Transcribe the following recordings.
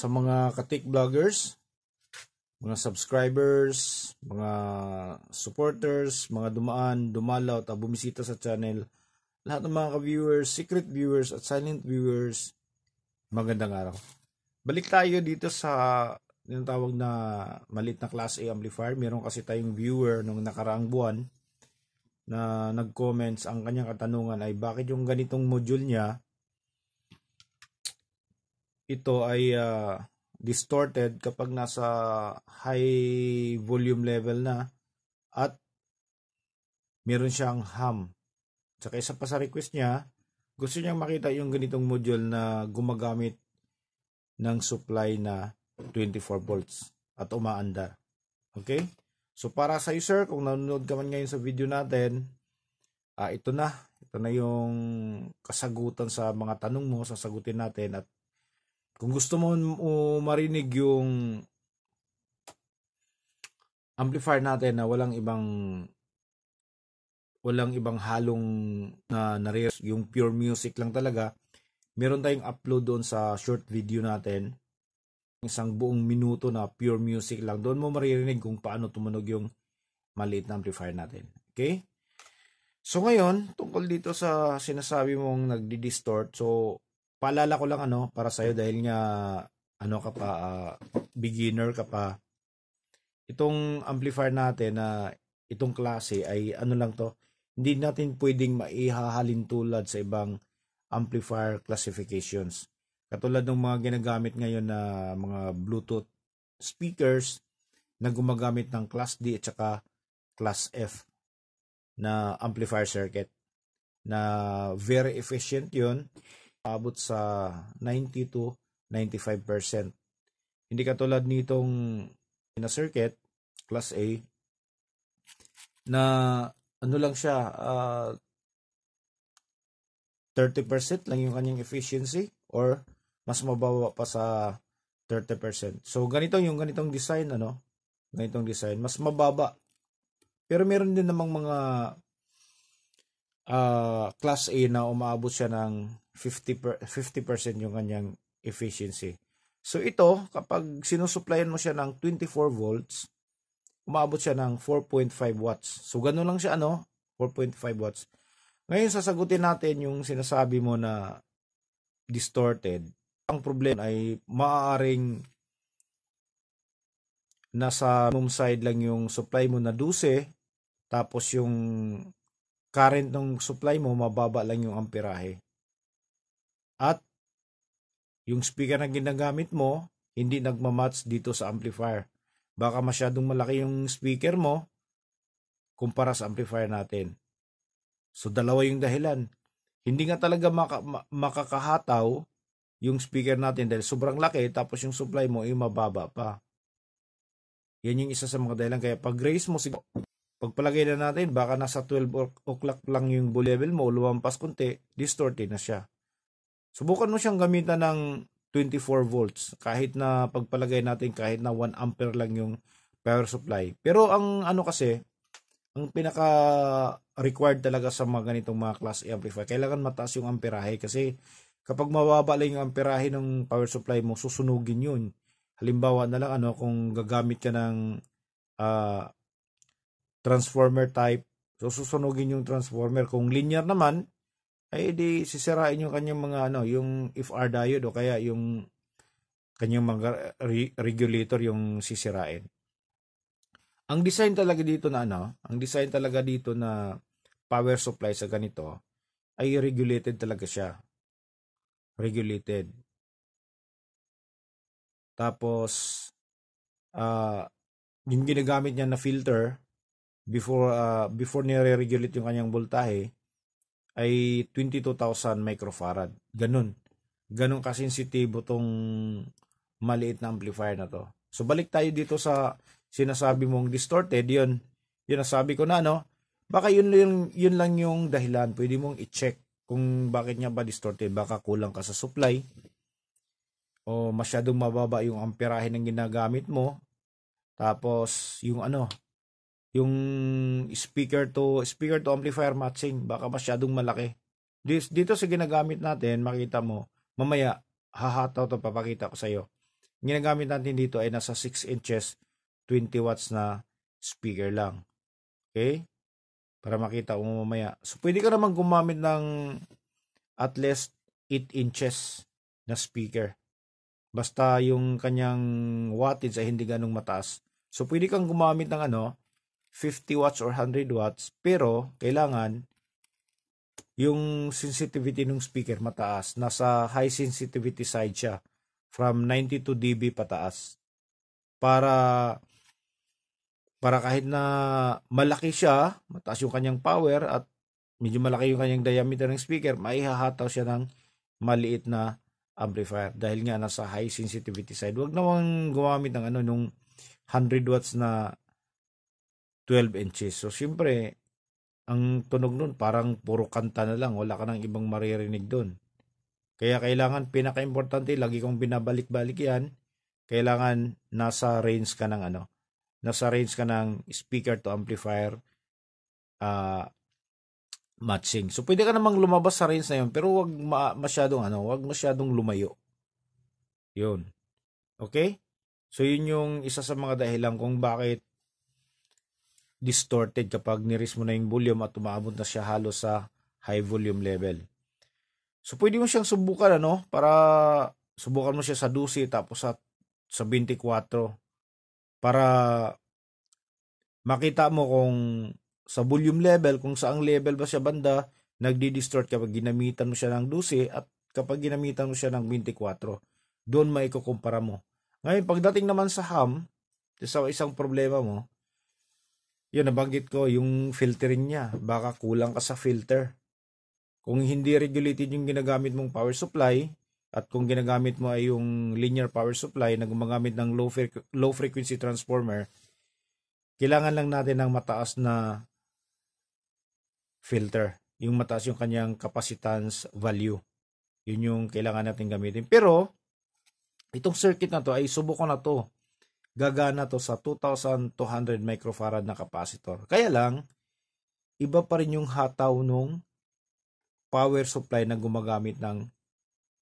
sa mga katik vloggers, mga subscribers, mga supporters, mga dumalaw at bumisita sa channel, lahat ng mga ka-viewers, secret viewers at silent viewers, magandang araw. Balik tayo dito sa yung tawag na maliit na Class A amplifier. Meron kasi tayong viewer nung nakaraang buwan na nag-comments. Ang kanyang katanungan ay bakit yung ganitong module niya ito ay distorted kapag nasa high volume level na at meron siyang hum. Tsaka isa pa sa request niya, gusto niyang makita yung ganitong module na gumagamit ng supply na 24 volts at umaandar. Okay? So para sa iyo sir, kung nanonood ka man ngayon sa video natin, ito na yung kasagutan sa mga tanong mo, sasagutin natin. At kung gusto mo marinig yung amplifier natin na walang ibang halong na yung pure music lang talaga, meron tayong upload doon sa short video natin, isang buong minuto na pure music lang. Doon mo maririnig kung paano tumunog yung maliit na amplifier natin. Okay? So ngayon, tungkol dito sa sinasabi mong nagdi-distort, so paalala ko lang para sa'yo dahil nga beginner ka pa. Itong amplifier natin na itong klase ay lang to, hindi natin pwedeng maihahalin tulad sa ibang amplifier classifications. Katulad ng mga ginagamit ngayon na mga Bluetooth speakers na gumagamit ng Class D at saka Class F na amplifier circuit na very efficient yun, abot sa 90 to 95%. Hindi katulad nitong na circuit Class A na lang siya 30% lang yung kanyang efficiency or mas mababa pa sa 30%. So yung ganitong design ganitong design mas mababa. Pero meron din namang mga Class A na umaabot siya ng 50% yung kanyang efficiency. So ito, kapag sinusuplayan mo siya ng 24 volts, umaabot siya ng 4.5 watts. So ganun lang siya 4.5 watts. Ngayon sasagutin natin yung sinasabi mo na distorted. Ang problema ay maaaring nasa minimum side lang yung supply mo na 12, tapos yung current ng supply mo mababa lang yung amperahe. At yung speaker na ginagamit mo hindi nagmamatch dito sa amplifier. Baka masyadong malaki yung speaker mo kumpara sa amplifier natin. So dalawa yung dahilan. Hindi nga talaga makakahataw yung speaker natin dahil sobrang laki tapos yung supply mo ay mababa pa. Yan yung isa sa mga dahilan. Kaya pag raise mo, pagpalagay na natin, baka nasa 12 o'clock lang yung level mo, lumampas konti, distorted na siya. Subukan mo siyang gamitan ng 24 volts kahit na pagpalagay natin kahit na 1 ampere lang yung power supply. Pero ang kasi, ang pinaka required talaga sa mga ganitong mga Class A amplifier, kailangan mataas yung amperahe kasi kapag mababa lang yung amperahe ng power supply mo, susunugin yun. Halimbawa na lang kung gagamit ka ng transformer type, so susunugin yung transformer. Kung linear naman, ay di sisirain yung kanyang mga yung FR diode o kaya yung kanyang mga regulator yung sisirain. Ang design talaga dito na power supply sa ganito ay regulated talaga siya. Regulated. Tapos yung ginagamit niya na filter before nire-regulate yung kanyang voltahe ay 22,000 microfarad. Ganun kasensitibo tong maliit na amplifier na to. So balik tayo dito sa sinasabi mong distorted, yun nasabi ko na baka yun lang yung dahilan. Pwede mong i-check kung bakit niya ba distorted. Baka kulang ka sa supply o masyadong mababa yung amperahe ng ginagamit mo. Tapos yung yung speaker to amplifier matching, baka masyadong malaki. Dito sa ginagamit natin, makita mo, mamaya hahataw to, papakita ko sa iyo. ginagamit natin dito ay nasa 6 inches, 20 watts na speaker lang. Okay? Para makita mo mamaya. So, pwede ka naman gumamit ng at least 8 inches na speaker. Basta yung kanyang wattage ay hindi ganong mataas. So, pwede kang gumamit ng 50 watts or 100 watts, pero kailangan yung sensitivity ng speaker mataas. Nasa high sensitivity side siya. From 92 dB pataas. Para kahit na malaki siya, mataas yung kanyang power at medyo malaki yung kanyang diameter ng speaker, maihahataw siya ng maliit na amplifier dahil nga nasa high sensitivity side. Huwag namang gumamit ng nung 100 watts na 12 inches. So, siyempre, ang tunog nun parang puro kanta na lang. Wala ka nang ibang maririnig dun. Kaya kailangan, pinaka-importante, lagi kong binabalik-balik yan, kailangan nasa range ka ng speaker to amplifier matching. So, pwede ka namang lumabas sa range na yun, pero wag masyadong lumayo. Yun. Okay? So, yun yung isa sa mga dahilan kung bakit distorted kapag niris mo na yung volume at umaabot na siya halos sa high volume level. So, pwede mo siyang subukan, para subukan mo siya sa 12 tapos sa 24 para makita mo kung sa volume level, kung saang level ba siya banda, nagdi-distort kapag ginamitan mo siya ng 12 at kapag ginamitan mo siya ng 24. Doon maikukumpara mo. Ngayon, pagdating naman sa hum, sa isang problema mo, yun, nabanggit ko, yung filtering niya. Baka kulang ka sa filter. Kung hindi regulated yung ginagamit mong power supply, at kung ginagamit mo ay yung linear power supply na gumagamit ng low frequency transformer, kailangan lang natin ng mataas na filter. Yung mataas yung kanyang capacitance value. Yun yung kailangan natin gamitin. Pero, itong circuit na to ay subukan na to. Gagana to sa 2,200 microfarad na capacitor. Kaya lang, iba pa rin yung hataw nung power supply na gumagamit ng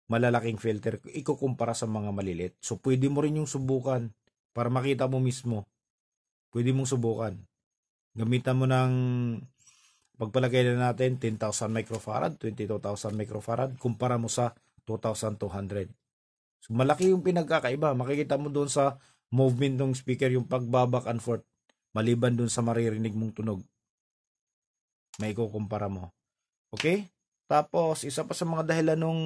malalaking filter ikukumpara sa mga malilit. So, pwede mo rin yung subukan para makita mo mismo. Pwede mong subukan. Gamitan mo ng pagpalagay na natin 10,000 microfarad, 22,000 microfarad, kumpara mo sa 2,200. So, malaki yung pinagkakaiba. Makikita mo doon sa movement ng speaker, yung pagbaback and forth, maliban doon sa maririnig mong tunog. May ikukumpara mo. Okay? Tapos, isa pa sa mga dahilan nung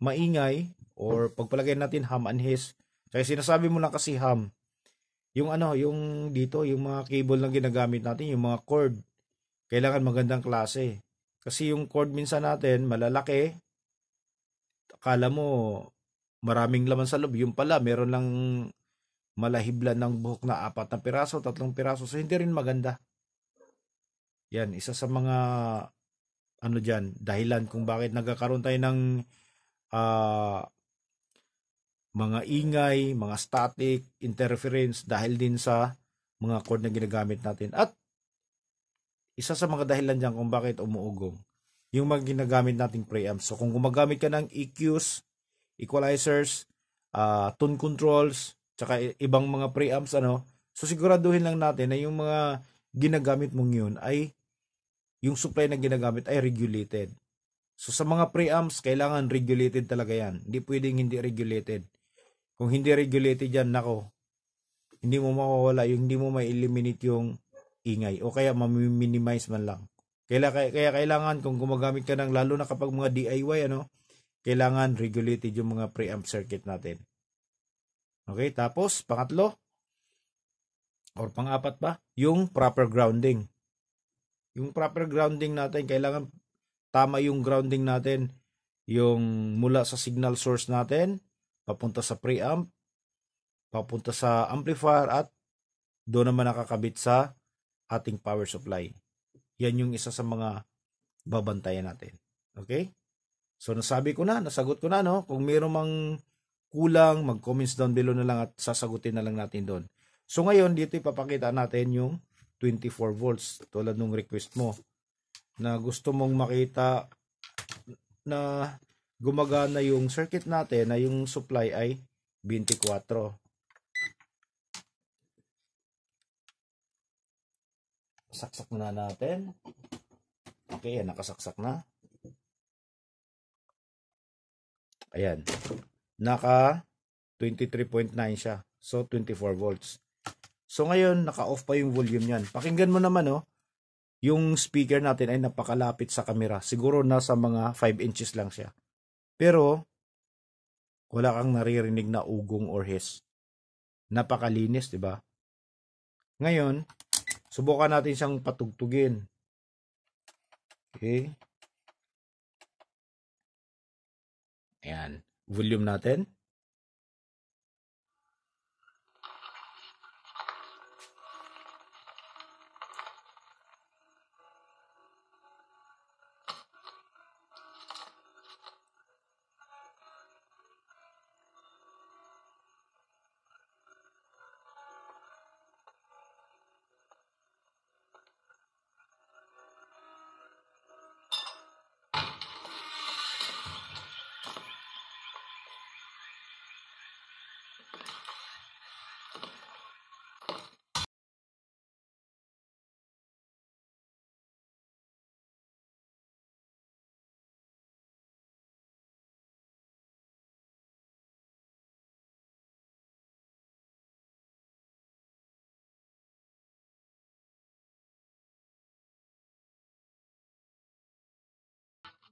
maingay or pagpalagay natin hum and hiss. Kaya sinasabi mo lang kasi hum. Yung yung dito, yung mga cable na ginagamit natin, yung mga cord, kailangan magandang klase. Kasi yung cord minsan natin, malalaki. Akala mo, maraming laman sa loob. Yung pala, meron lang malahiblan ng buhok na 4 na piraso, 3 piraso. So, hindi rin maganda. Yan, isa sa mga dahilan kung bakit nagkakaroon tayo ng mga ingay, mga static, interference dahil din sa mga cord na ginagamit natin. At isa sa mga dahilan dyan kung bakit umuugong, yung mga ginagamit nating preamps. So kung gumagamit ka ng EQs, equalizers, tone controls, tsaka ibang mga preamps, so siguraduhin lang natin na yung mga ginagamit mong yun ay yung supply na ginagamit ay regulated. So sa mga preamps, kailangan regulated talaga yan. Hindi pwedeng hindi regulated. Kung hindi regulated yan, hindi mo mawawala, hindi mo ma-eliminate yung ingay o kaya ma-minimize man lang. Kaya kailangan kung gumagamit ka ng, lalo na kapag mga DIY, kailangan regulated yung mga preamp circuit natin. Okay, tapos pangatlo or pang-apat pa, yung proper grounding. Yung proper grounding natin, kailangan tama yung grounding natin, yung mula sa signal source natin, papunta sa preamp, papunta sa amplifier, at doon naman nakakabit sa ating power supply. Yan yung isa sa mga babantayan natin. Okay? So nasagot ko na, kung mayroong mang kulang, mag-comments down below na lang at sasagutin na lang natin doon. So ngayon, dito ipapakita natin yung 24 volts tulad nung request mo na gusto mong makita na gumagana yung circuit natin, na yung supply ay 24. Saksak na natin. Okay, yan, nakasaksak na. Ayan. Naka 23.9 siya. So, 24 volts. So, ngayon, naka-off pa yung volume niyan. Pakinggan mo naman, oh. Yung speaker natin ay napakalapit sa camera. Siguro nasa mga 5 inches lang siya. Pero, wala kang naririnig na ugong or hiss. Napakalinis, di ba? Ngayon, subukan natin siyang patugtugin. Okay. Ayan. Volume natin.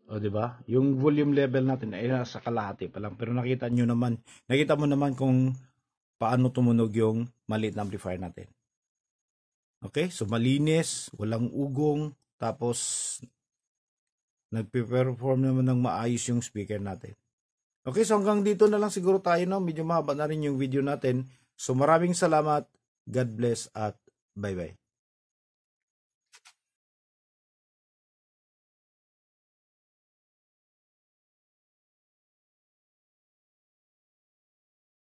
O, di ba? Yung volume level natin ay nasa kalahati pa lang. Pero nakita mo naman kung paano tumunog yung maliit na amplifier natin. Okay? So, malinis, walang ugong, tapos nagpe-perform naman ng maayos yung speaker natin. Okay, so hanggang dito na lang siguro tayo, no? Medyo mahaba na rin yung video natin. So, maraming salamat. God bless at bye-bye.